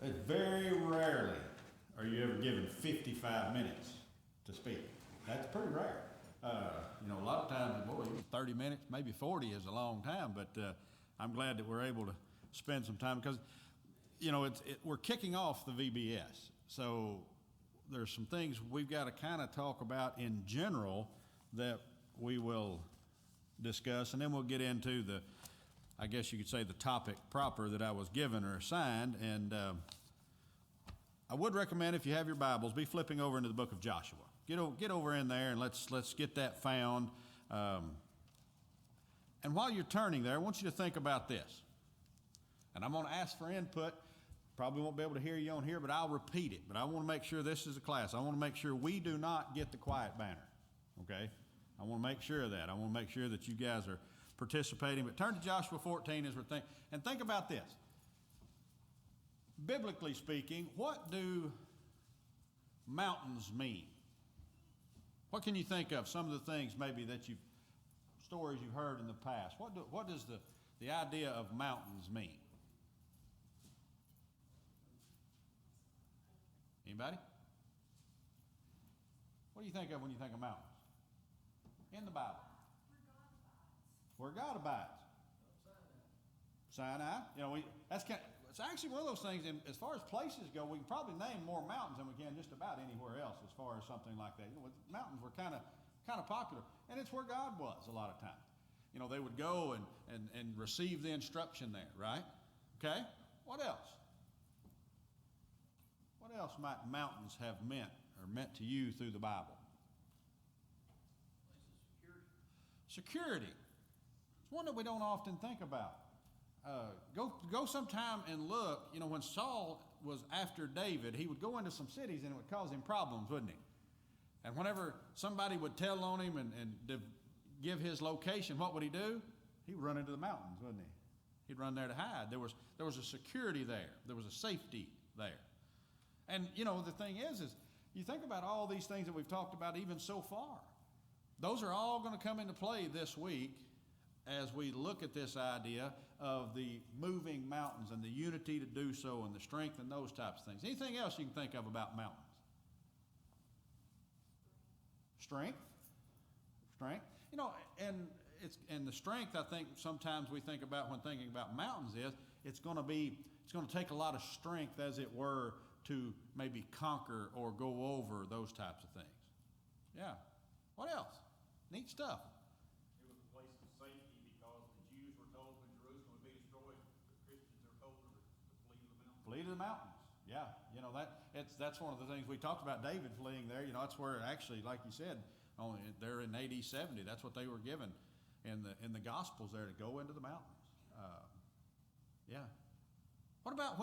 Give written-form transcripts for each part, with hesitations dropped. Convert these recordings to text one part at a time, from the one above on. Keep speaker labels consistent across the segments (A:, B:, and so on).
A: Very rarely are you ever given 55 minutes to speak. That's pretty rare. A lot of times, boy, 30 minutes, maybe 40 is a long time, but I'm glad that we're able to spend some time because, we're kicking off the VBS. So there's some things we've got to kind of talk about in general that we will discuss, and then we'll get into the, I guess you could say, the topic proper that I was given or assigned. And I would recommend, if you have your Bibles, be flipping over into the book of Joshua. Get over in there and let's get that found. And while you're turning there, I want you to think about this. And I'm going to ask for input. Probably won't be able to hear you on here, but I'll repeat it. But I want to make sure this is a class. I want to make sure we do not get the quiet banner. Okay? I want to make sure of that. I want to make sure that you guys are participating. But turn to Joshua 14 as we're thinking. And think about this. Biblically speaking, what do mountains mean? What can you think of? Some of the things maybe that stories you've heard in the past. What does the idea of mountains mean? Anybody? What do you think of when you think of mountains? In the Bible. Where God abides. Sinai. It's actually one of those things, and as far as places go, we can probably name more mountains than we can just about anywhere else as far as something like that. Mountains were kind of popular, and it's where God was a lot of times. They would go and receive the instruction there, right? Okay? What else? What else might mountains have meant to you through the Bible? Security. It's one that we don't often think about. Go sometime and look. When Saul was after David, he would go into some cities and it would cause him problems, wouldn't he? And whenever somebody would tell on him and give his location, what would he do? He would run into the mountains, wouldn't he? He'd run there to hide. There was a security there. There was a safety there. And the thing is you think about all these things that we've talked about even so far. Those are all going to come into play this week as we look at this idea of the moving mountains and the unity to do so and the strength and those types of things. Anything else you can think of about mountains? Strength. And the strength, I think sometimes we think about when thinking about mountains is it's going to take a lot of strength, as it were, to maybe conquer or go over those types of things. Yeah. What else? Neat stuff.
B: It was a place of safety because the Jews were told when Jerusalem would be destroyed, the Christians are told to flee to the mountains.
A: Flee to the mountains. Yeah. That's one of the things we talked about, David fleeing there. That's where actually, like you said, they're in AD 70. That's what they were given in the Gospels there, to go into the mountains. Yeah. What about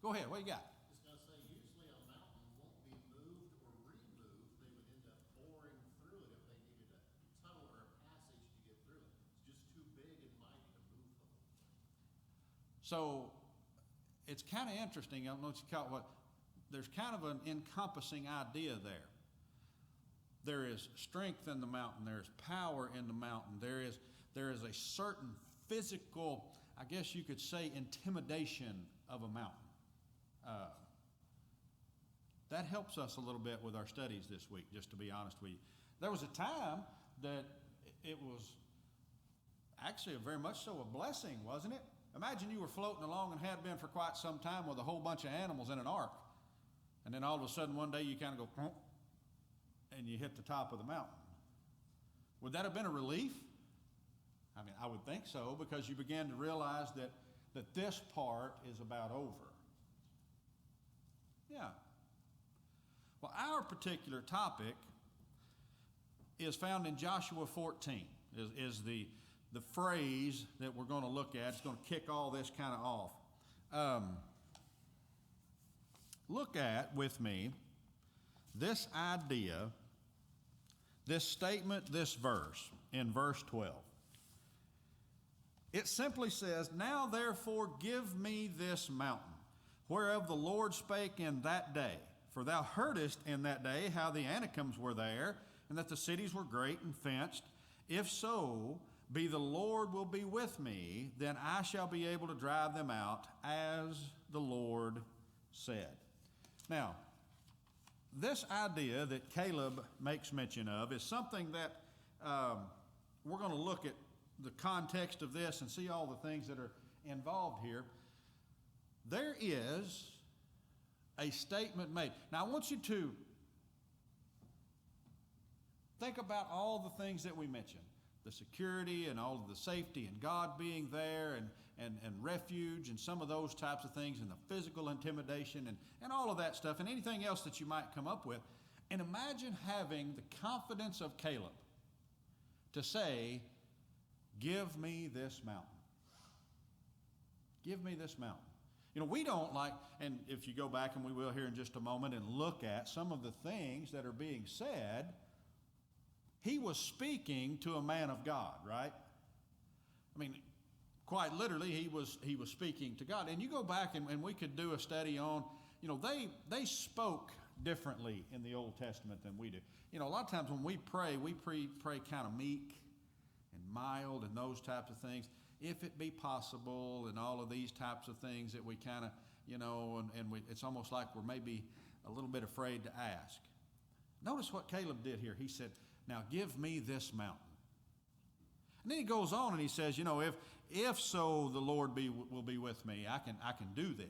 A: go ahead, what you got?
C: I was going to say, usually a mountain won't be moved or removed. They would end up boring through it if they needed a tunnel or a passage to get through it. It's just too big and mighty to move the whole thing.
A: So it's kind of interesting. I don't know what you call it. There's kind of an encompassing idea there. There is strength in the mountain. There is power in the mountain. There is a certain physical, I guess you could say, intimidation of a mountain. That helps us a little bit with our studies this week, just to be honest with you. There was a time that it was actually very much so a blessing, wasn't it? Imagine you were floating along and had been for quite some time with a whole bunch of animals in an ark. And then all of a sudden one day you kind of go, and you hit the top of the mountain. Would that have been a relief? I mean, I would think so, because you began to realize that this part is about over. Yeah. Well, our particular topic is found in Joshua 14, is the phrase that we're going to look at. It's going to kick all this kind of off. Look at, with me, this idea, this statement, this verse, in verse 12. It simply says, "Now therefore give me this mountain, whereof the Lord spake in that day. For thou heardest in that day how the Anakims were there, and that the cities were great and fenced. If so be the Lord will be with me, then I shall be able to drive them out, as the Lord said. Now, this idea that Caleb makes mention of is something that we're going to look at the context of this and see all the things that are involved here. There is a statement made. Now, I want you to think about all the things that we mentioned. The security and all of the safety and God being there and refuge and some of those types of things and the physical intimidation and all of that stuff and anything else that you might come up with. And imagine having the confidence of Caleb to say, give me this mountain. Give me this mountain. You know, we don't like, and if you go back, and we will here in just a moment, and look at some of the things that are being said, he was speaking to a man of God, right? I mean, quite literally, he was speaking to God. And you go back, and we could do a study on, you know, they spoke differently in the Old Testament than we do. You know, a lot of times when we pray kind of meek and mild and those types of things. If it be possible and all of these types of things that we kind of, you know, it's almost like we're maybe a little bit afraid to ask. Notice what Caleb did here. He said, now give me this mountain. And then he goes on and he says, you know, if so the Lord will be with me, I can do this.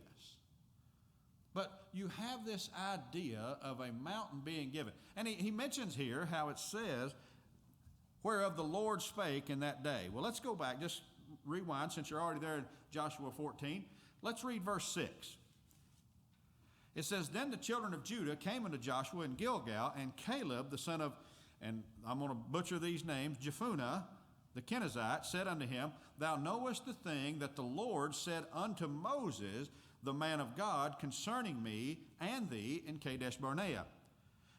A: But you have this idea of a mountain being given. And he mentions here how it says, whereof the Lord spake in that day. Well, let's go back, just rewind since you're already there in Joshua 14. Let's read verse 6. It says, then the children of Judah came unto Joshua in Gilgal, and Caleb, the son of, and I'm going to butcher these names, Jephunneh, the Kenizzite, said unto him, thou knowest the thing that the Lord said unto Moses, the man of God, concerning me and thee in Kadesh Barnea.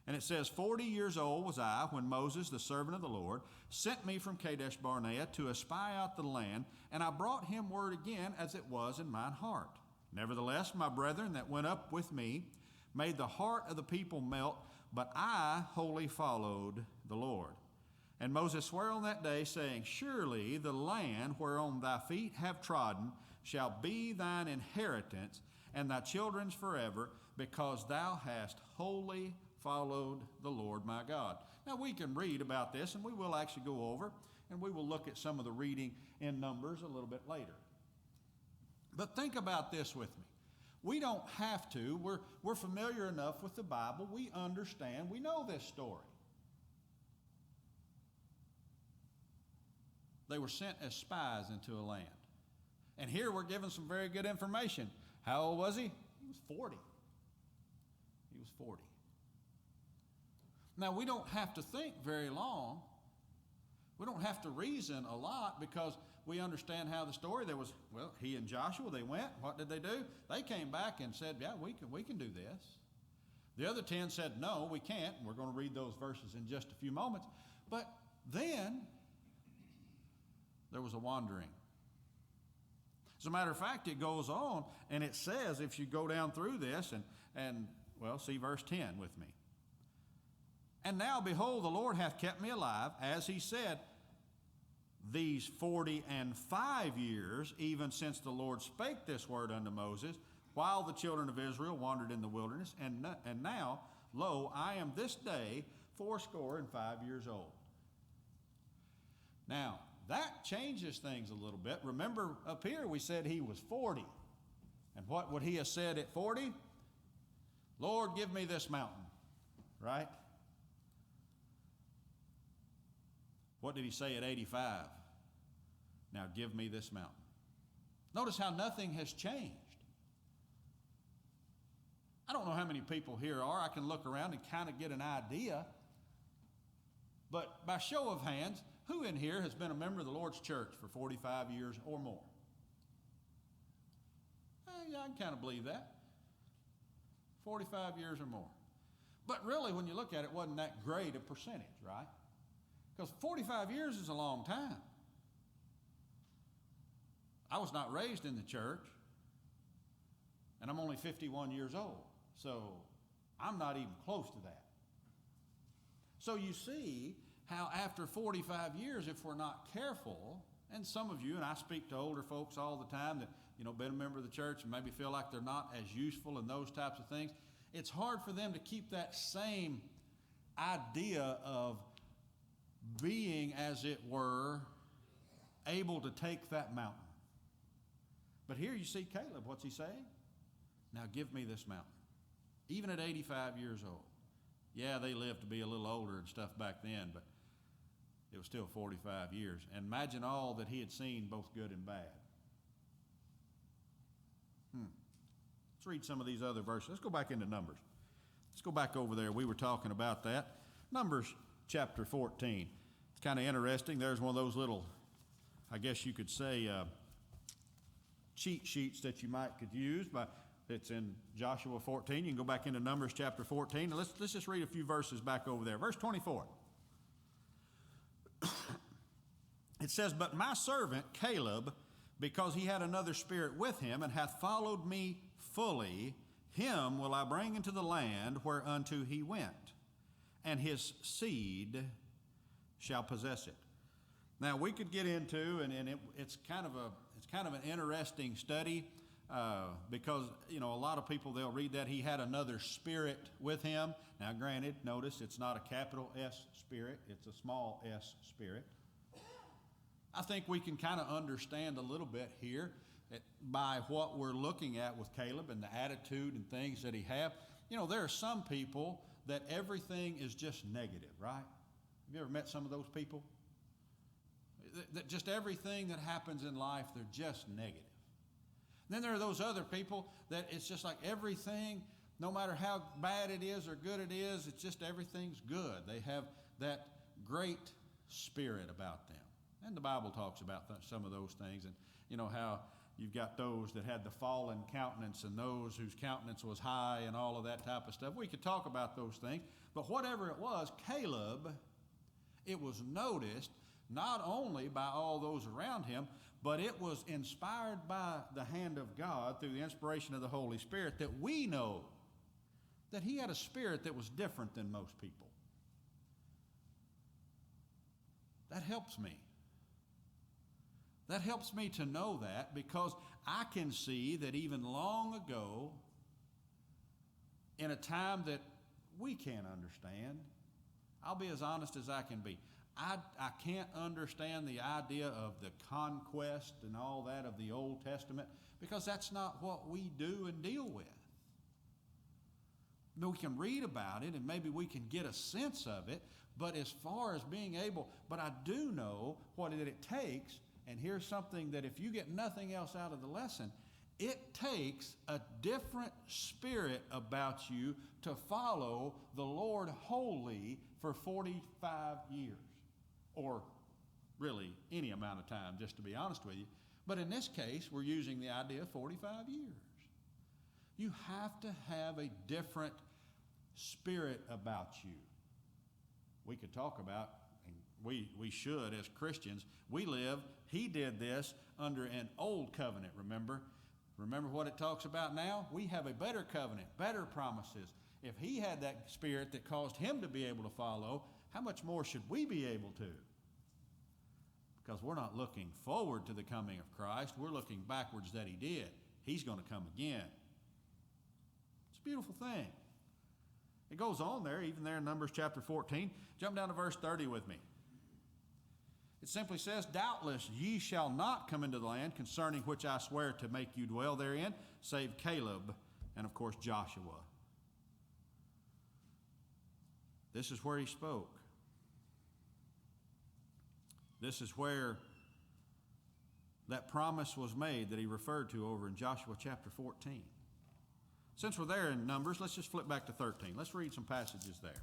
A: And it says, 40 years old was I when Moses, the servant of the Lord, sent me from Kadesh Barnea to espy out the land, and I brought him word again as it was in mine heart. Nevertheless, my brethren that went up with me made the heart of the people melt, but I wholly followed the Lord. And Moses sware on that day, saying, surely the land whereon thy feet have trodden shall be thine inheritance, and thy children's forever, because thou hast wholly followed the Lord my God. Now we can read about this, and we will actually go over, and we will look at some of the reading in Numbers a little bit later. But think about this with me. We don't have to. We're familiar enough with the Bible. We understand. We know this story. They were sent as spies into a land. And here we're given some very good information. How old was he? He was 40. He was 40. Now, we don't have to think very long. We don't have to reason a lot because we understand how the story, there was, well, he and Joshua, they went. What did they do? They came back and said, yeah, we can do this. The other 10 said, no, we can't. And we're going to read those verses in just a few moments. But then there was a wandering. As a matter of fact, it goes on and it says, if you go down through this and well, see verse 10 with me. And now, behold, the Lord hath kept me alive, as he said, these 45 years, even since the Lord spake this word unto Moses, while the children of Israel wandered in the wilderness. And now, lo, I am this day 85 years old. Now, that changes things a little bit. Remember, up here we said he was 40. And what would he have said at 40? Lord, give me this mountain, right? What did he say at 85? Now give me this mountain. Notice how nothing has changed. I don't know how many people here are. I can look around and kind of get an idea. But by show of hands, who in here has been a member of the Lord's church for 45 years or more? Yeah, I can kind of believe that. 45 years or more. But really, when you look at it, it wasn't that great a percentage, right? Because 45 years is a long time. I was not raised in the church, and I'm only 51 years old. So I'm not even close to that. So you see how after 45 years, if we're not careful, and some of you, and I speak to older folks all the time been a member of the church and maybe feel like they're not as useful and those types of things, it's hard for them to keep that same idea of being, as it were, able to take that mountain. But here you see Caleb. What's he saying? Now give me this mountain. Even at 85 years old. Yeah, they lived to be a little older and stuff back then, but it was still 45 years. And imagine all that he had seen, both good and bad. Let's read some of these other verses. Let's go back into Numbers. Let's go back over there. We were talking about that. Numbers chapter 14. It's kind of interesting. There's one of those little, I guess you could say, cheat sheets that you could use. It's in Joshua 14. You can go back into Numbers chapter 14. Let's just read a few verses back over there. Verse 24. It says, "But my servant Caleb, because he had another spirit with him, and hath followed me fully, him will I bring into the land whereunto he went, and his seed shall possess it." Now we could get into, and it's kind of an interesting study, because a lot of people, they'll read that he had another spirit with him. Now granted, notice it's not a capital S spirit, it's a small s spirit. I think we can kind of understand a little bit here by what we're looking at with Caleb and the attitude and things that he have. There are some people that everything is just negative, right? Have you ever met some of those people? That just everything that happens in life, they're just negative. Then there are those other people that it's just like everything, no matter how bad it is or good it is, it's just everything's good. They have that great spirit about them. And the Bible talks about some of those things, and how you've got those that had the fallen countenance and those whose countenance was high and all of that type of stuff. We could talk about those things, but whatever it was, Caleb, it was noticed not only by all those around him, but it was inspired by the hand of God through the inspiration of the Holy Spirit that we know that he had a spirit that was different than most people. That helps me. That helps me to know that, because I can see that even long ago, in a time that we can't understand, I'll be as honest as I can be. I can't understand the idea of the conquest and all that of the Old Testament, because that's not what we do and deal with. We can read about it and maybe we can get a sense of it, but as far as being able, but I do know what it takes. And here's something that if you get nothing else out of the lesson, it takes a different spirit about you to follow the Lord wholly for 45 years. Or really any amount of time, just to be honest with you. But in this case, we're using the idea of 45 years. You have to have a different spirit about you. We could talk about, and we should as Christians, he did this under an old covenant, remember? Remember what it talks about now? We have a better covenant, better promises. If he had that spirit that caused him to be able to follow, how much more should we be able to? Because we're not looking forward to the coming of Christ. We're looking backwards that he did. He's going to come again. It's a beautiful thing. It goes on there, even there in Numbers chapter 14. Jump down to verse 30 with me. It simply says, "Doubtless ye shall not come into the land concerning which I swear to make you dwell therein, save Caleb and, of course, Joshua." This is where he spoke. This is where that promise was made that he referred to over in Joshua chapter 14. Since we're there in Numbers, let's just flip back to 13. Let's read some passages there.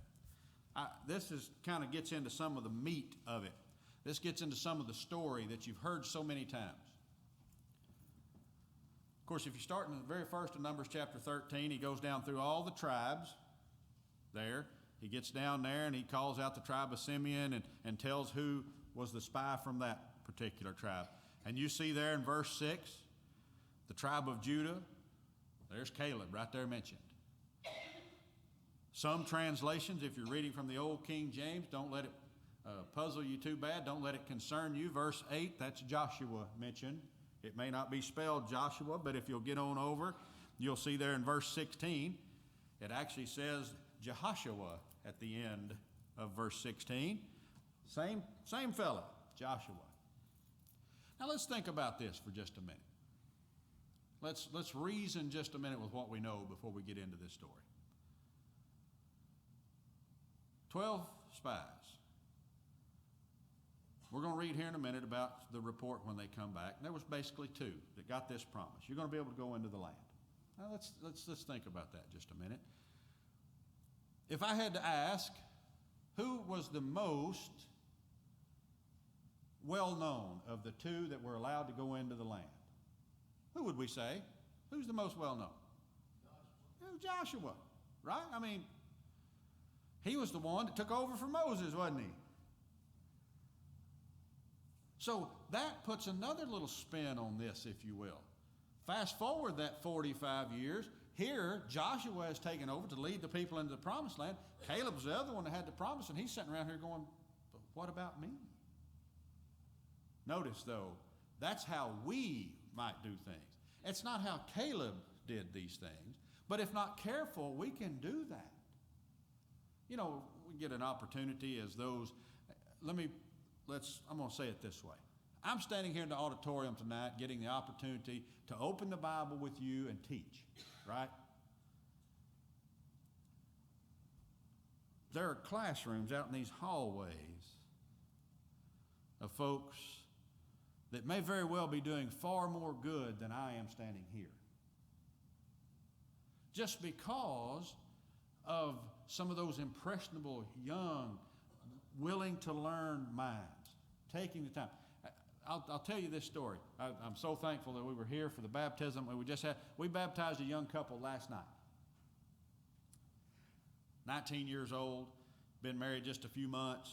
A: This kind of gets into some of the meat of it. This gets into some of the story that you've heard so many times. Of course, if you start in the very first of Numbers chapter 13, he goes down through all the tribes there. He gets down there and he calls out the tribe of Simeon and tells who was the spy from that particular tribe. And you see there in verse 6, the tribe of Judah, there's Caleb right there mentioned. Some translations, if you're reading from the old King James, don't let it puzzle you too bad. Don't let it concern you. Verse 8, that's Joshua mentioned It may not be spelled Joshua, but if you'll get on over, you'll see there in verse 16, it actually says Jehoshua at the end of verse 16. Same fella, Joshua. Now let's think about this for just a minute. Let's reason just a minute with what we know before we get into this story. 12 spies. We're going to read here in a minute about the report when they come back. And there was basically 2 that got this promise. You're going to be able to go into the land. Now let's think about that just a minute. If I had to ask, who was the most well-known of the 2 that were allowed to go into the land? Who would we say? Who's the most well-known? Joshua, right? I mean, he was the one that took over for Moses, wasn't he? So that puts another little spin on this, if you will. Fast forward that 45 years. Here, Joshua has taken over to lead the people into the promised land. Caleb's the other one that had the promise, and he's sitting around here going, but what about me? Notice, though, that's how we might do things. It's not how Caleb did these things, but if not careful, we can do that. You know, we get an opportunity as those, I'm going to say it this way. I'm standing here in the auditorium tonight getting the opportunity to open the Bible with you and teach, right? There are classrooms out in these hallways of folks that may very well be doing far more good than I am standing here. Just because of some of those impressionable, young, willing to learn minds, taking the time. I'll tell you this story. I'm so thankful that we were here for the baptism. We baptized a young couple last night. 19 years old, been married just a few months.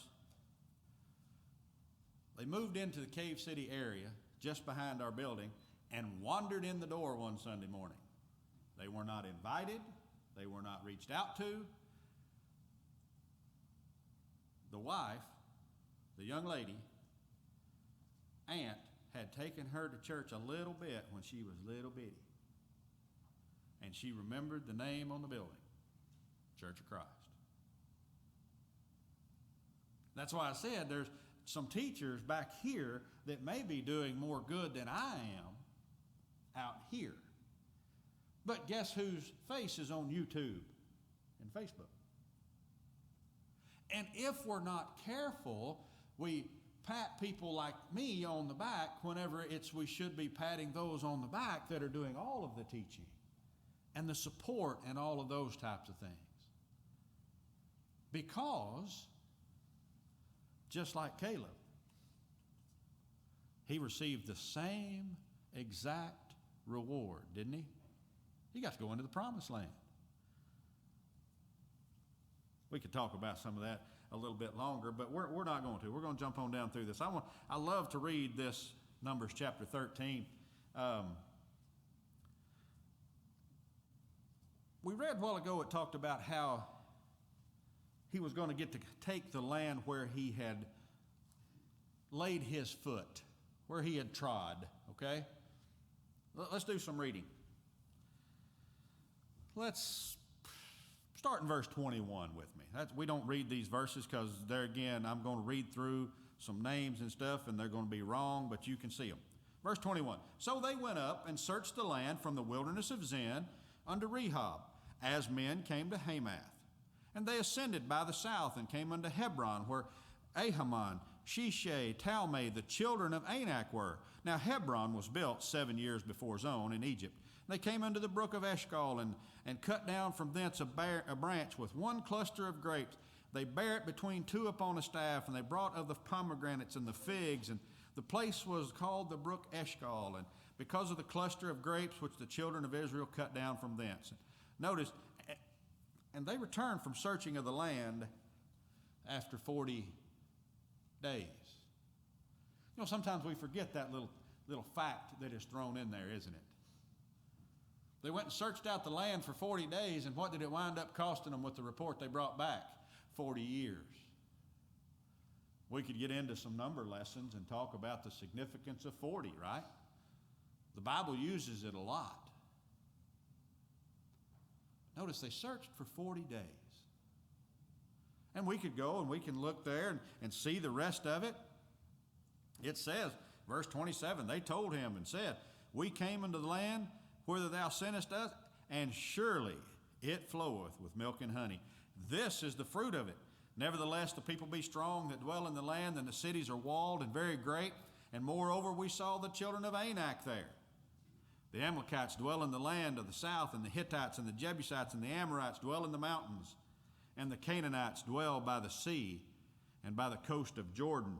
A: They moved into the Cave City area just behind our building and wandered in the door one Sunday morning. They were not invited. They were not reached out to. The wife, the young lady, aunt, had taken her to church a little bit when she was little bitty. And she remembered the name on the building, Church of Christ. That's why I said there's some teachers back here that may be doing more good than I am out here. But guess whose face is on YouTube and Facebook? And if we're not careful, we pat people like me on the back whenever we should be patting those on the back that are doing all of the teaching and the support and all of those types of things. Because, just like Caleb, he received the same exact reward, didn't he? He got to go into the promised land. We could talk about some of that a little bit longer, but we're not going to. We're going to jump on down through this. I love to read this, Numbers chapter 13. We read a while ago, it talked about how he was going to get to take the land where he had laid his foot, where he had trod, okay? Let's do some reading. Let's start in verse 21 with me. We don't read these verses because there again, I'm going to read through some names and stuff and they're going to be wrong, but you can see them. Verse 21, so they went up and searched the land from the wilderness of Zin unto Rehob, as men came to Hamath. And they ascended by the south and came unto Hebron, where Ahiman, Shishai, Talmai, the children of Anak were. Now Hebron was built 7 years before Zon in Egypt. They came unto the brook of Eshcol and cut down from thence a branch with one cluster of grapes. They bare it between two upon a staff, and they brought of the pomegranates and the figs, and the place was called the brook Eshcol, and because of the cluster of grapes which the children of Israel cut down from thence. Notice, and they returned from searching of the land after 40 days. You know, sometimes we forget that little fact that is thrown in there, isn't it? They went and searched out the land for 40 days, and what did it wind up costing them with the report they brought back? 40 years. We could get into some number lessons and talk about the significance of 40, right? The Bible uses it a lot. Notice they searched for 40 days. And we could go and we can look there and see the rest of it. It says, verse 27, they told him and said, we came into the land whither thou sentest us, and surely it floweth with milk and honey. This is the fruit of it. Nevertheless, the people be strong that dwell in the land, and the cities are walled and very great. And moreover, we saw the children of Anak there. The Amalekites dwell in the land of the south, and the Hittites and the Jebusites and the Amorites dwell in the mountains, and the Canaanites dwell by the sea and by the coast of Jordan.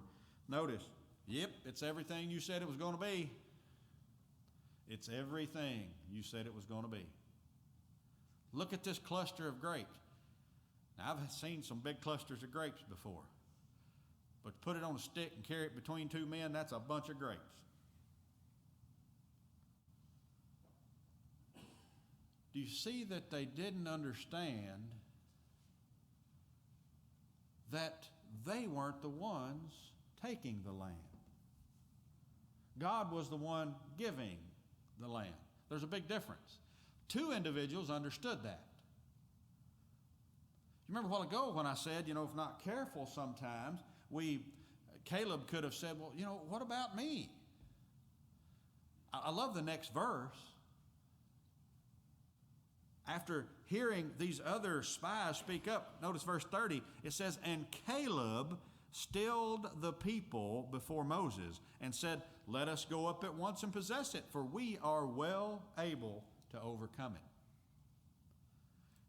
A: Notice, yep, it's everything you said it was going to be. It's everything you said it was going to be. Look at this cluster of grapes. Now, I've seen some big clusters of grapes before, but to put it on a stick and carry it between two men, that's a bunch of grapes. Do you see that they didn't understand that they weren't the ones taking the land? God was the one giving the land. There's a big difference. Two individuals understood that. You remember a while ago when I said, if not careful sometimes, Caleb could have said, well, what about me? I love the next verse. After hearing these other spies speak up, notice verse 30, it says, and Caleb stilled the people before Moses and said, let us go up at once and possess it, for we are well able to overcome it.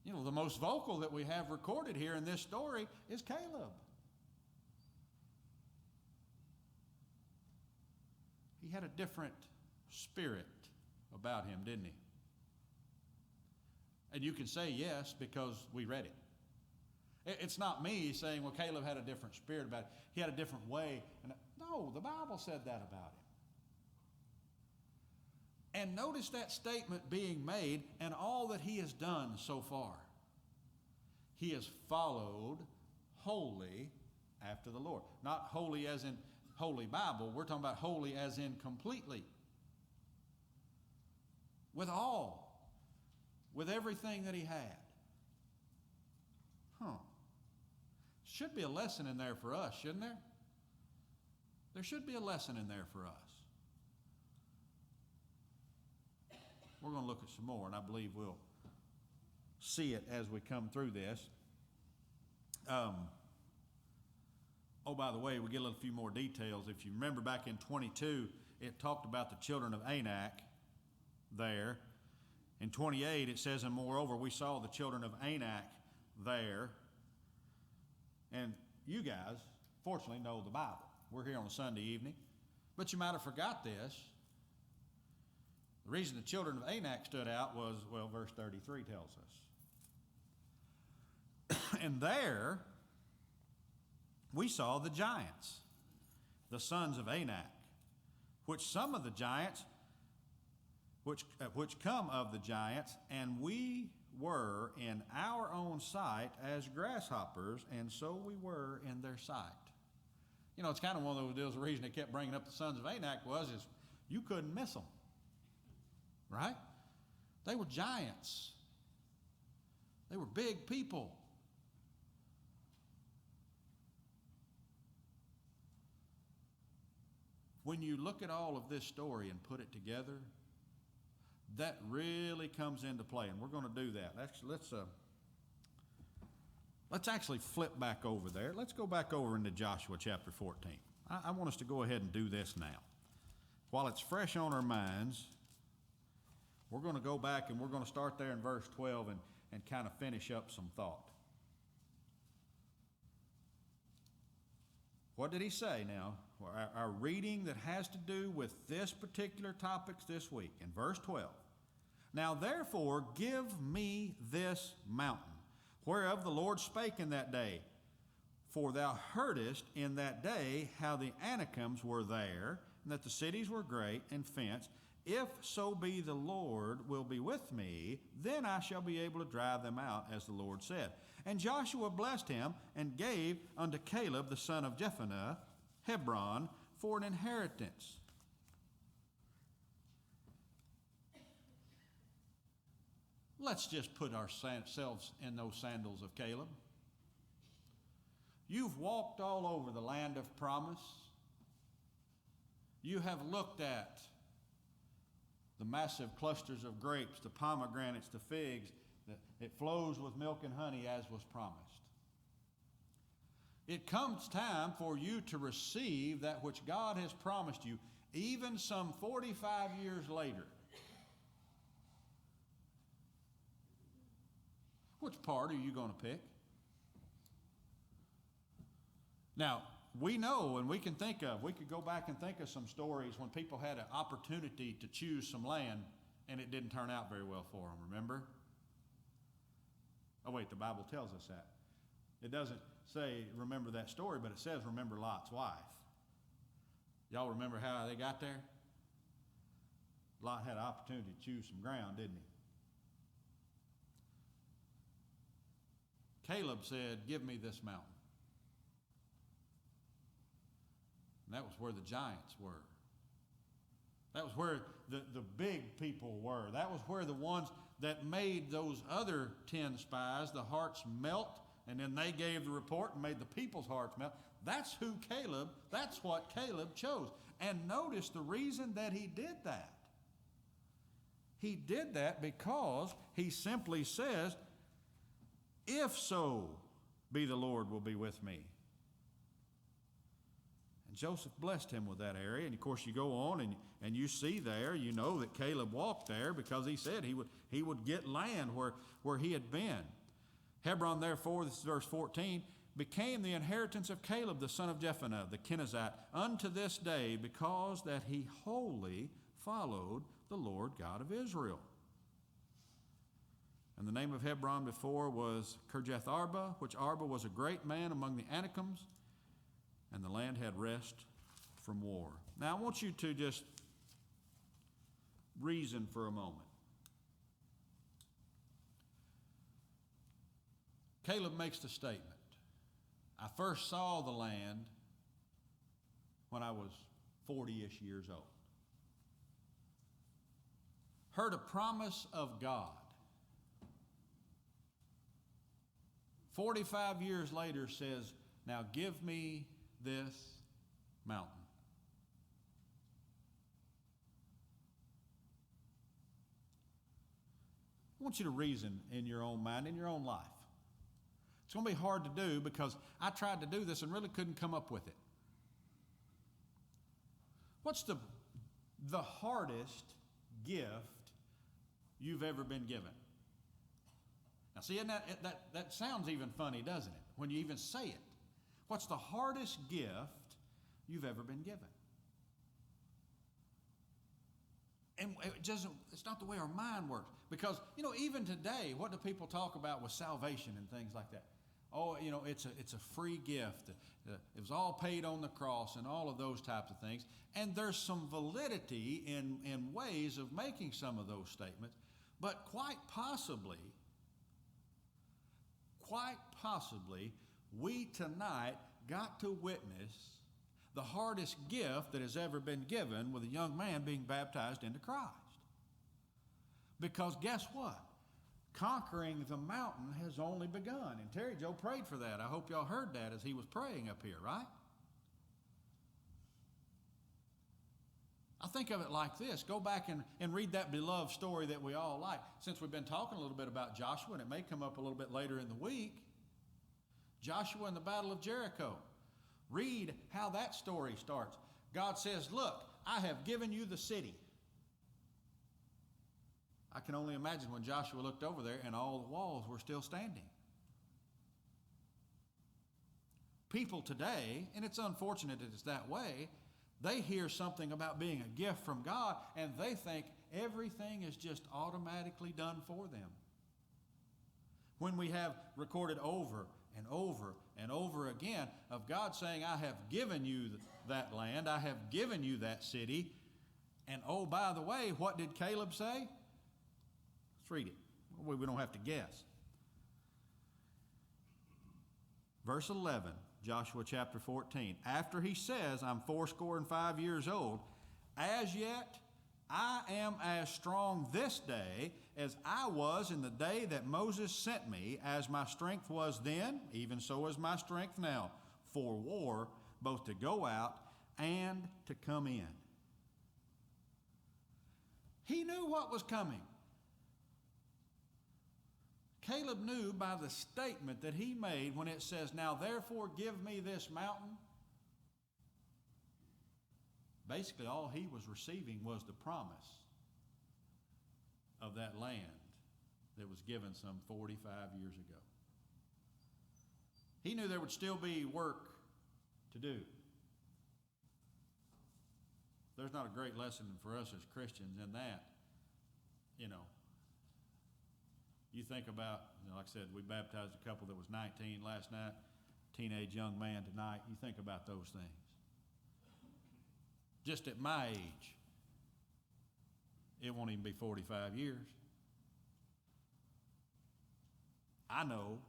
A: The most vocal that we have recorded here in this story is Caleb. He had a different spirit about him, didn't he? And you can say yes because we read it. It's not me saying, well, Caleb had a different spirit about it. He had a different way. No, the Bible said that about him. And notice that statement being made and all that he has done so far. He has followed wholly after the Lord. Not holy as in Holy Bible. We're talking about holy as in completely. With all. With everything that he had. Should be a lesson in there for us, shouldn't there? There should be a lesson in there for us. We're going to look at some more, and I believe we'll see it as we come through this. By the way, we get a little few more details. If you remember back in 22, it talked about the children of Anak there. In 28, it says, and moreover, we saw the children of Anak there. And you guys, fortunately, know the Bible. We're here on a Sunday evening. But you might have forgot this. The reason the children of Anak stood out was, verse 33 tells us. And there, we saw the giants, the sons of Anak, which some of the giants which come of the giants, and we were in our own sight as grasshoppers, and so we were in their sight. It's kind of one of those deals. The reason they kept bringing up the sons of Anak is you couldn't miss them, right? They were giants. They were big people. When you look at all of this story and put it together, that really comes into play, and we're going to do that. Let's actually flip back over there. Let's go back over into Joshua chapter 14. I want us to go ahead and do this now. While it's fresh on our minds, we're going to go back and we're going to start there in verse 12 and kind of finish up some thought. What did he say now? Our reading that has to do with this particular topics this week in verse 12. Now therefore give me this mountain, whereof the Lord spake in that day. For thou heardest in that day how the Anakims were there, and that the cities were great and fenced. If so be the Lord will be with me, then I shall be able to drive them out, as the Lord said. And Joshua blessed him, and gave unto Caleb the son of Jephunneh Hebron for an inheritance. Let's just put ourselves in those sandals of Caleb. You've walked all over the land of promise. You have looked at the massive clusters of grapes, the pomegranates, the figs. It flows with milk and honey as was promised. It comes time for you to receive that which God has promised you, even some 45 years later. Which part are you going to pick? Now, we know and we could go back and think of some stories when people had an opportunity to choose some land and it didn't turn out very well for them, remember? Oh wait, the Bible tells us that. It doesn't say remember that story, but it says remember Lot's wife. Y'all remember how they got there? Lot had an opportunity to choose some ground, didn't he? Caleb said, give me this mountain. And that was where the giants were. That was where the big people were. That was where the ones that made those other 10 spies, the hearts melt, and then they gave the report and made the people's hearts melt. That's what Caleb chose. And notice the reason that he did that. He did that because he simply says, if so be the Lord will be with me. And Joseph blessed him with that area. And of course you go on and you see there, you know that Caleb walked there because he said he would get land where he had been. Hebron therefore, this is verse 14, became the inheritance of Caleb the son of Jephunneh the Kenizzite unto this day, because that he wholly followed the Lord God of Israel. And the name of Hebron before was Kirjath Arba, which Arba was a great man among the Anakims, and the land had rest from war. Now I want you to just reason for a moment. Caleb makes the statement, I first saw the land when I was 40-ish years old. Heard a promise of God. 45 years later says, now give me this mountain. I want you to reason in your own mind, in your own life. It's going to be hard to do because I tried to do this and really couldn't come up with it. What's the hardest gift you've ever been given? Now see, that sounds even funny, doesn't it? When you even say it. What's the hardest gift you've ever been given? And it's not the way our mind works. Because, even today, what do people talk about with salvation and things like that? Oh, it's a free gift. It was all paid on the cross and all of those types of things. And there's some validity in ways of making some of those statements. But quite possibly, we tonight got to witness the hardest gift that has ever been given with a young man being baptized into Christ. Because guess what? Conquering the mountain has only begun. And Terry Joe prayed for that. I hope y'all heard that as he was praying up here, right? I think of it like this. Go back and read that beloved story that we all like. Since we've been talking a little bit about Joshua, and it may come up a little bit later in the week, Joshua and the Battle of Jericho. Read how that story starts. God says, look, I have given you the city. I can only imagine when Joshua looked over there and all the walls were still standing. People today, and it's unfortunate that it's that way, they hear something about being a gift from God and they think everything is just automatically done for them. When we have recorded over and over and over again of God saying, I have given you that land, I have given you that city, and oh, by the way, what did Caleb say? Let's read it. We don't have to guess. Verse 11, Joshua chapter 14. After he says, I'm 85 years old, as yet I am as strong this day as I was in the day that Moses sent me. As my strength was then, even so is my strength now, for war, both to go out and to come in. He knew what was coming. Caleb knew by the statement that he made when it says, now therefore give me this mountain. Basically, all he was receiving was the promise of that land that was given some 45 years ago. He knew there would still be work to do. There's not a great lesson for us as Christians in that. You think about, like I said, we baptized a couple that was 19 last night, teenage young man tonight. You think about those things. Just at my age, it won't even be 45 years. I know,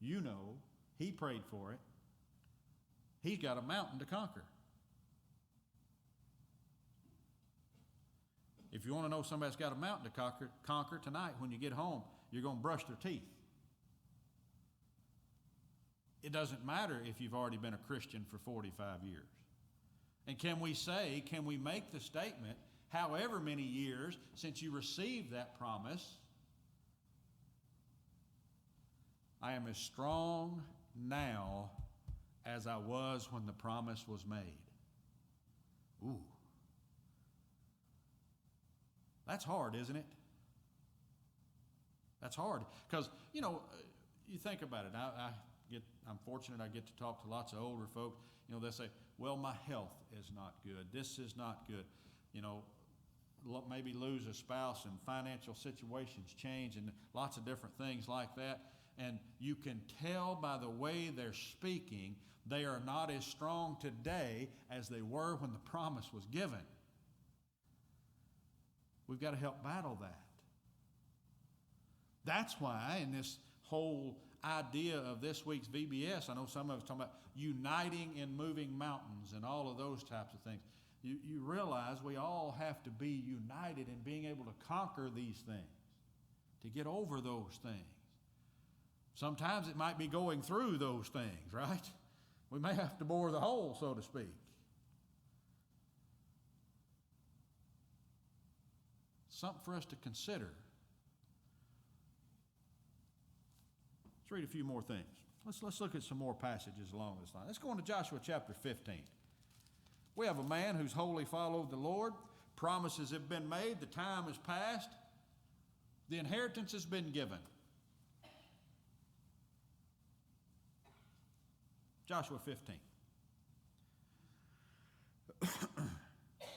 A: you know, he prayed for it. He's got a mountain to conquer. If you want to know somebody's got a mountain to conquer tonight, when you get home, you're going to brush their teeth. It doesn't matter if you've already been a Christian for 45 years. And can we make the statement, however many years since you received that promise, I am as strong now as I was when the promise was made. Ooh. That's hard, isn't it? That's hard. Because, you think about it. I'm fortunate I get to talk to lots of older folks. They say, well, my health is not good. This is not good. Maybe lose a spouse and financial situations change and lots of different things like that. And you can tell by the way they're speaking, they are not as strong today as they were when the promise was given. We've got to help battle that. That's why in this whole idea of this week's VBS, I know some of us talking about uniting in moving mountains and all of those types of things. You realize we all have to be united in being able to conquer these things, to get over those things. Sometimes it might be going through those things, right? We may have to bore the hole, so to speak. Something for us to consider. Let's read a few more things. Let's look at some more passages along this line. Let's go on to Joshua chapter 15. We have a man who's wholly followed the Lord. Promises have been made. The time has passed. The inheritance has been given. Joshua 15.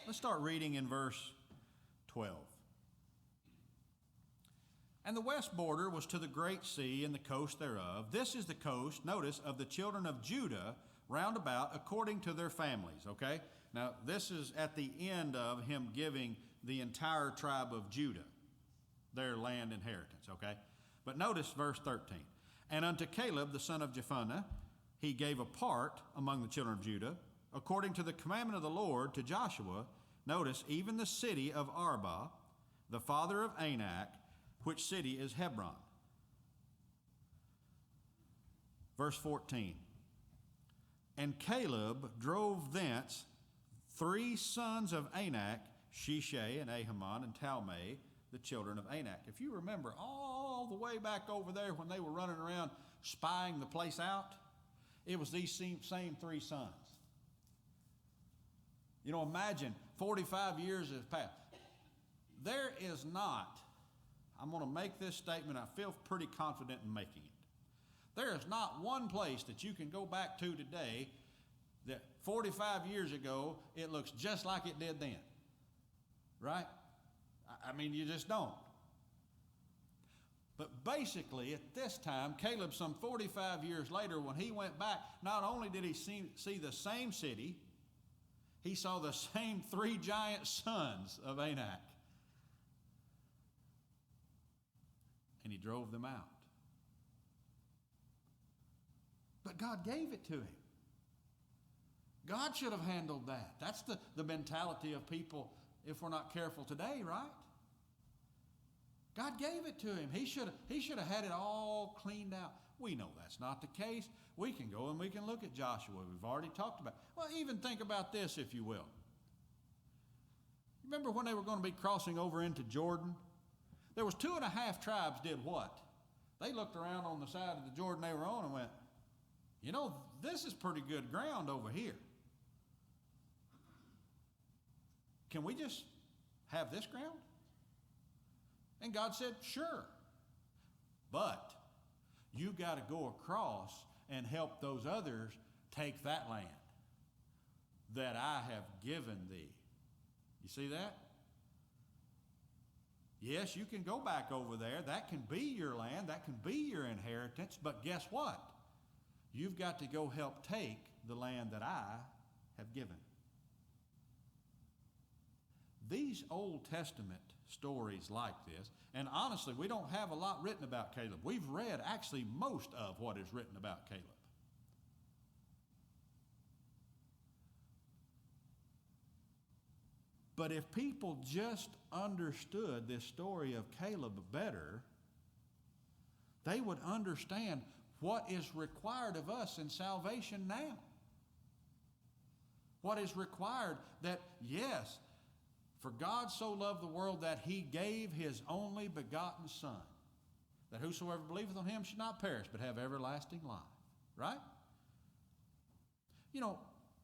A: Let's start reading in verse 12. And the west border was to the great sea and the coast thereof. This is the coast, notice, of the children of Judah round about according to their families, okay? Now, this is at the end of him giving the entire tribe of Judah their land inheritance, okay? But notice verse 13. And unto Caleb, the son of Jephunneh, he gave a part among the children of Judah, according to the commandment of the Lord to Joshua, notice, even the city of Arba, the father of Anak, which city is Hebron. Verse 14. And Caleb drove thence 3 sons of Anak, Shishai and Ahiman and Talmai, the children of Anak. If you remember all the way back over there when they were running around spying the place out, it was these same 3 sons. Imagine 45 years has passed. There is not, I'm going to make this statement, I feel pretty confident in making it. There is not one place that you can go back to today that 45 years ago, it looks just like it did then. Right? I mean, you just don't. But basically, at this time, Caleb, some 45 years later, when he went back, not only did he see the same city, he saw the same 3 giant sons of Anak. And he drove them out. But God gave it to him. God should have handled that. That's the mentality of people if we're not careful today, right? God gave it to him. He should have had it all cleaned out. We know that's not the case. We can go and we can look at Joshua. We've already talked about it. Well, even think about this, if you will. Remember when they were going to be crossing over into Jordan? There was 2.5 tribes did what? They looked around on the side of the Jordan they were on and went, you know, this is pretty good ground over here. Can we just have this ground? And God said, sure. But you got to go across and help those others take that land that I have given thee. You see that? Yes, you can go back over there. That can be your land. That can be your inheritance. But guess what? You've got to go help take the land that I have given. These Old Testament stories like this, and honestly, we don't have a lot written about Caleb. We've read actually most of what is written about Caleb. But if people just understood this story of Caleb better, they would understand what is required of us in salvation now. What is required that, yes, for God so loved the world that he gave his only begotten Son, that whosoever believeth on him should not perish, but have everlasting life. Right? You know,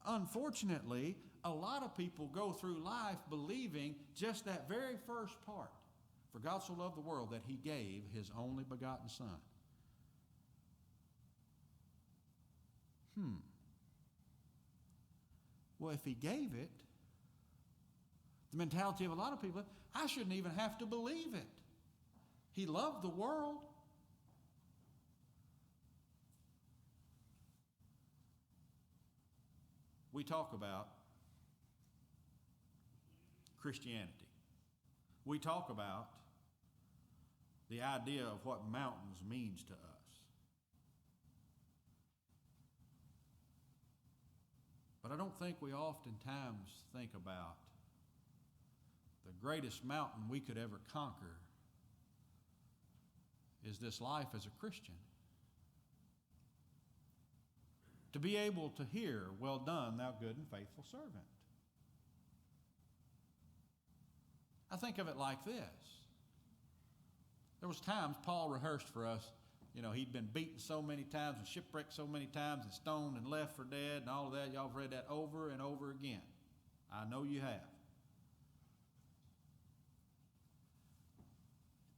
A: unfortunately, a lot of people go through life believing just that very first part. For God so loved the world that he gave his only begotten Son. Well, if he gave it, the mentality of a lot of people, I shouldn't even have to believe it. He loved the world. We talk about Christianity. We talk about the idea of what mountains means to us. But I don't think we oftentimes think about the greatest mountain we could ever conquer is this life as a Christian. To be able to hear, well done, thou good and faithful servant. I think of it like this. There was times Paul rehearsed for us, you know, he'd been beaten so many times and shipwrecked so many times and stoned and left for dead and all of that. Y'all have read that over and over again. I know you have.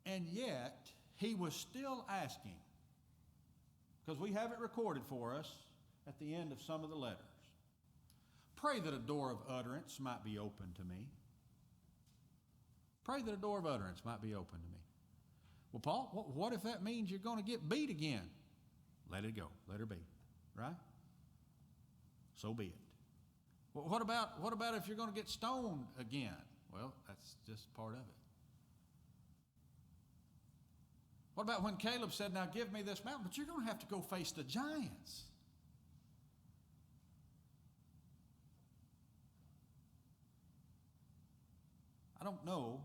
A: And yet, he was still asking, because we have it recorded for us at the end of some of the letters, pray that a door of utterance might be open to me. Pray that a door of utterance might be open to me. Well, Paul, what if that means you're going to get beat again? Let it go. Let her be. Right? So be it. Well, what about if you're going to get stoned again? Well, that's just part of it. What about when Caleb said, now give me this mountain, but you're going to have to go face the giants? I don't know.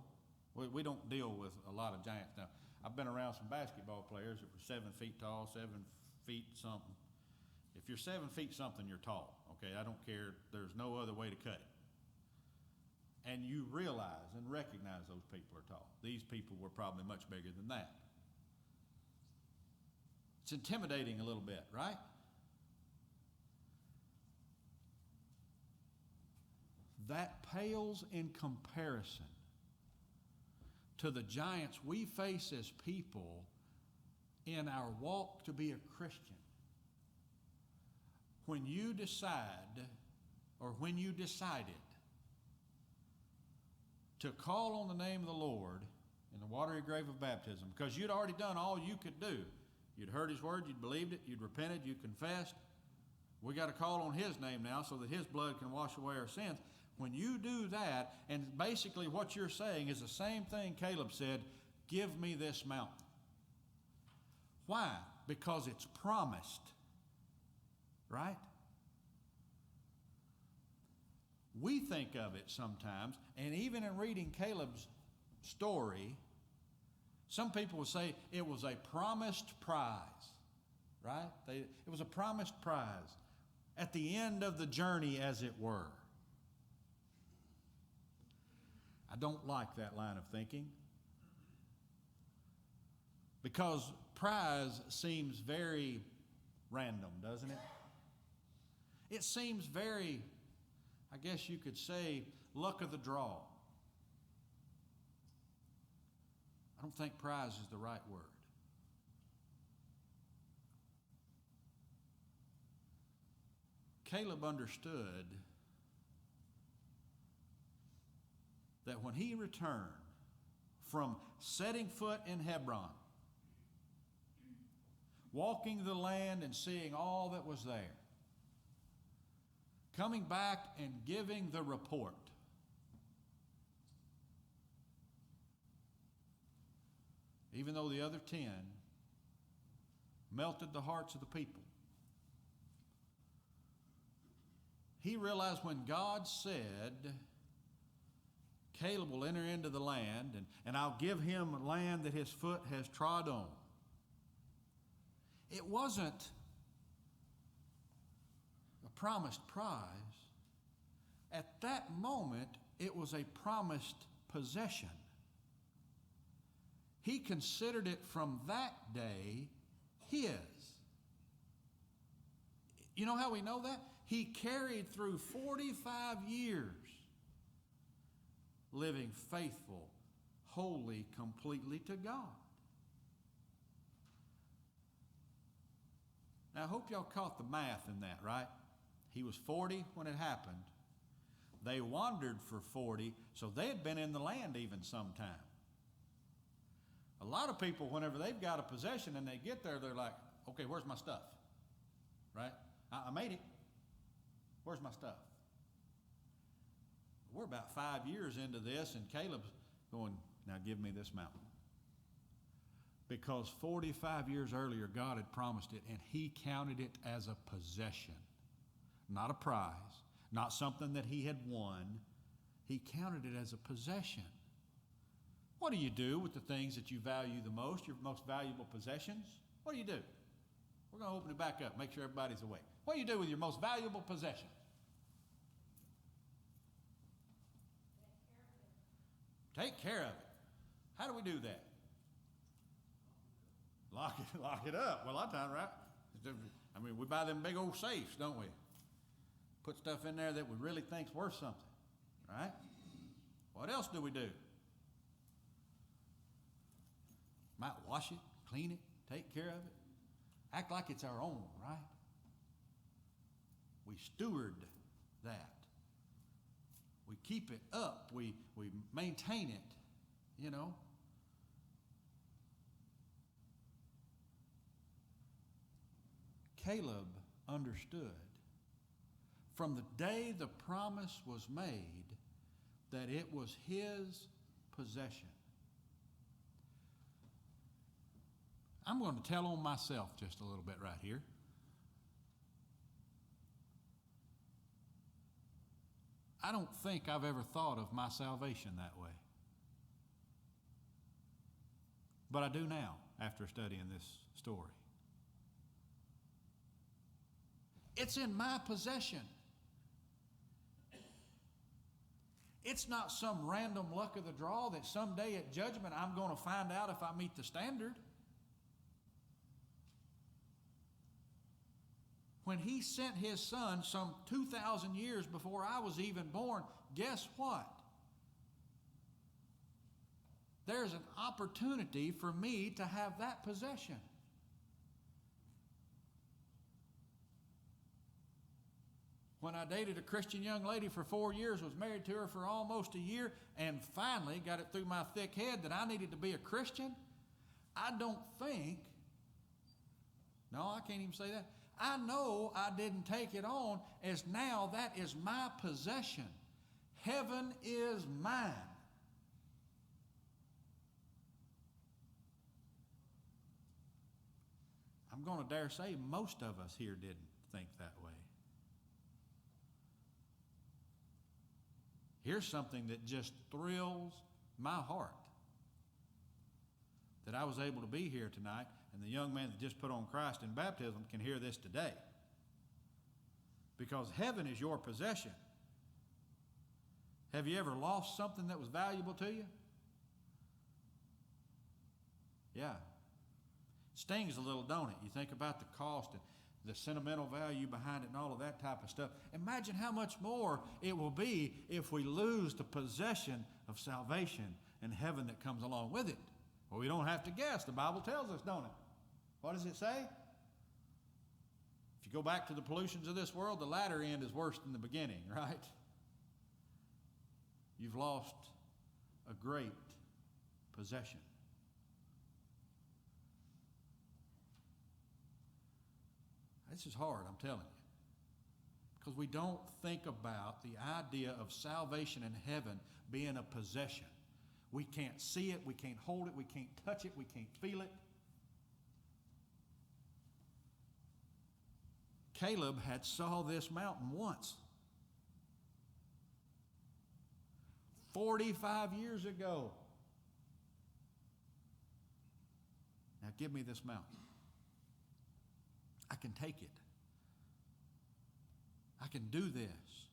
A: We don't deal with a lot of giants now. I've been around some basketball players that were 7 feet tall, 7 feet something. If you're 7 feet something, you're tall. Okay, I don't care. There's no other way to cut it. And you realize and recognize those people are tall. These people were probably much bigger than that. It's intimidating a little bit, right? That pales in comparison to the giants we face as people in our walk to be a Christian. When you decide, or when you decided to call on the name of the Lord in the watery grave of baptism, because you'd already done all you could do. You'd heard his word, you'd believed it, you'd repented, you confessed. We got to call on his name now so that his blood can wash away our sins. When you do that, and basically what you're saying is the same thing Caleb said, give me this mountain. Why? Because it's promised. Right? We think of it sometimes, and even in reading Caleb's story, some people will say it was a promised prize, right? It was a promised prize at the end of the journey, as it were. I don't like that line of thinking, because prize seems very random, doesn't it? It seems very, I guess you could say, luck of the draw. I don't think prize is the right word. Caleb understood that when he returned from setting foot in Hebron, walking the land and seeing all that was there, coming back and giving the report, even though the other 10 melted the hearts of the people, he realized when God said, Caleb will enter into the land, and I'll give him land that his foot has trod on. It wasn't a promised prize. At that moment, it was a promised possession. He considered it from that day his. You know how we know that? He carried through 45 years living faithful, wholly, completely to God. Now, I hope y'all caught the math in that, right? He was 40 when it happened. They wandered for 40, so they had been in the land even sometime. A lot of people, whenever they've got a possession and they get there, they're like, okay, where's my stuff? Right? I made it. Where's my stuff? We're about 5 years into this, and Caleb's going, now give me this mountain. Because 45 years earlier, God had promised it, and he counted it as a possession, not a prize, not something that he had won. He counted it as a possession. What do you do with the things that you value the most, your most valuable possessions? What do you do? We're going to open it back up, make sure everybody's awake. What do you do with your most valuable possession? Take care of it. How do we do that? Lock it up. Well, a lot of times, right? I mean, we buy them big old safes, don't we? Put stuff in there that we really think's worth something, right? What else do we do? Might wash it, clean it, take care of it. Act like it's our own, right? We steward that. We keep it up. We maintain it, you know. Caleb understood from the day the promise was made that it was his possession. I'm going to tell on myself just a little bit right here. I don't think I've ever thought of my salvation that way. But I do now after studying this story. It's in my possession. It's not some random luck of the draw that someday at judgment I'm going to find out if I meet the standard. When he sent his son some 2,000 years before I was even born, guess what? There's an opportunity for me to have that possession. When I dated a Christian young lady for 4 years, was married to her for almost a year, and finally got it through my thick head that I needed to be a Christian, I don't think, no, I can't even say that. I know I didn't take it on as now that is my possession. Heaven is mine. I'm going to dare say most of us here didn't think that way. Here's something that just thrills my heart. That I was able to be here tonight, and the young man that just put on Christ in baptism can hear this today. Because heaven is your possession. Have you ever lost something that was valuable to you? Yeah. Stings a little, don't it? You think about the cost and the sentimental value behind it and all of that type of stuff. Imagine how much more it will be if we lose the possession of salvation and heaven that comes along with it. Well, we don't have to guess. The Bible tells us, don't it? What does it say? If you go back to the pollutions of this world, the latter end is worse than the beginning, right? You've lost a great possession. This is hard, I'm telling you. Because we don't think about the idea of salvation in heaven being a possession. We can't see it, we can't hold it, we can't touch it, we can't feel it. Caleb had saw this mountain once. 45 years ago. Now give me this mountain. I can take it. I can do this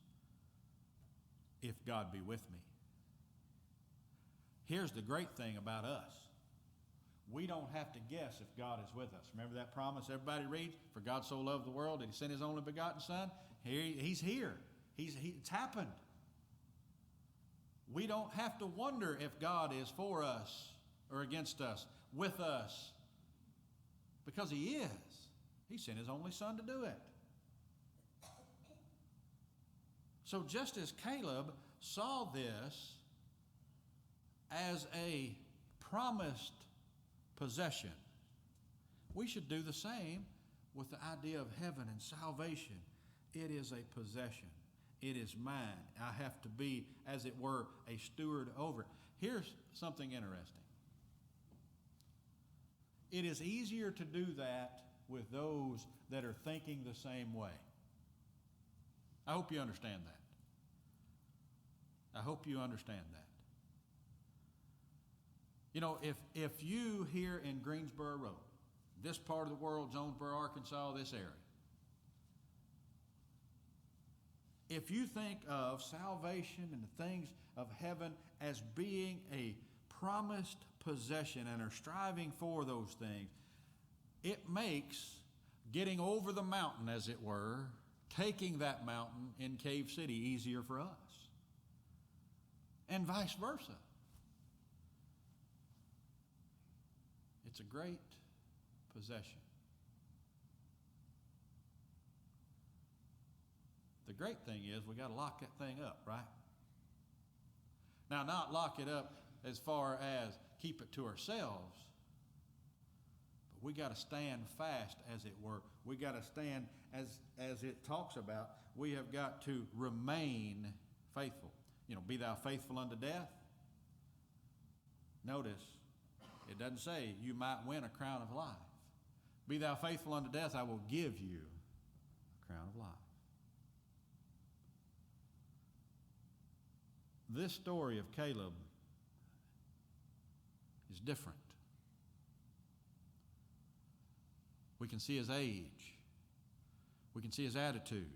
A: if God be with me. Here's the great thing about us. We don't have to guess if God is with us. Remember that promise everybody reads? For God so loved the world that he sent his only begotten Son. He's here. It's happened. We don't have to wonder if God is for us or against us, with us, because he is. He sent his only Son to do it. So just as Caleb saw this as a promised possession, we should do the same with the idea of heaven and salvation. It is a possession. It is mine. I have to be, as it were, a steward over it. Here's something interesting. It is easier to do that with those that are thinking the same way. I hope you understand that. I hope you understand that. You know, if you here in Greensboro Road, this part of the world, Jonesboro, Arkansas, this area, if you think of salvation and the things of heaven as being a promised possession and are striving for those things, it makes getting over the mountain, as it were, taking that mountain in Cave City easier for us. And vice versa. It's a great possession. The great thing is we got to lock that thing up, right? Now, not lock it up as far as keep it to ourselves, but we got to stand fast, as it were. We got to stand, as it talks about, we have got to remain faithful. You know, be thou faithful unto death. Notice, it doesn't say you might win a crown of life. Be thou faithful unto death, I will give you a crown of life. This story of Caleb is different. We can see his age. We can see his attitude.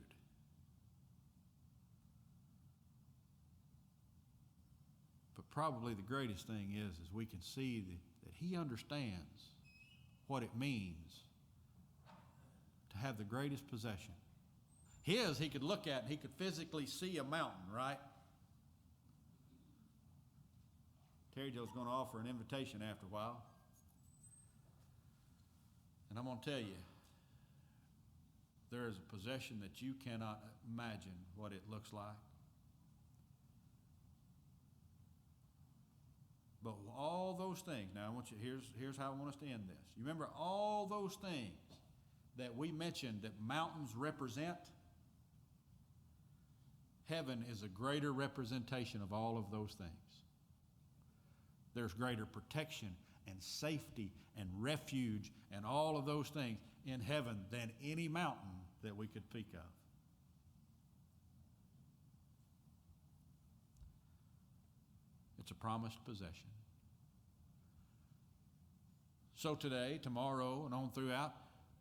A: But probably the greatest thing is we can see that he understands what it means to have the greatest possession. He could look at and he could physically see a mountain, right? Terry Joe's going to offer an invitation after a while. And I'm going to tell you, there is a possession that you cannot imagine what it looks like. But all those things, now I want you, here's how I want us to end this. You remember all those things that we mentioned that mountains represent? Heaven is a greater representation of all of those things. There's greater protection and safety and refuge and all of those things in heaven than any mountain that we could speak of. It's a promised possession. So today, tomorrow, and on throughout,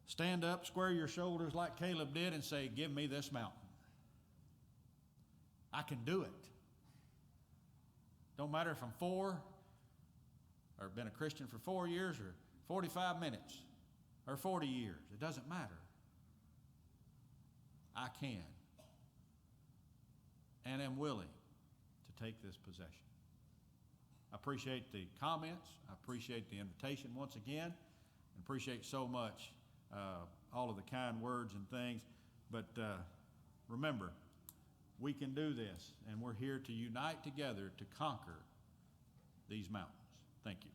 A: stand up, square your shoulders like Caleb did, and say, give me this mountain. I can do it. Don't matter if I'm 4, or been a Christian for 4 years, or 45 minutes, or 40 years. It doesn't matter. I can and am willing to take this possession. I appreciate the comments. I appreciate the invitation once again. And appreciate so much all of the kind words and things. But remember, we can do this, and we're here to unite together to conquer these mountains. Thank you.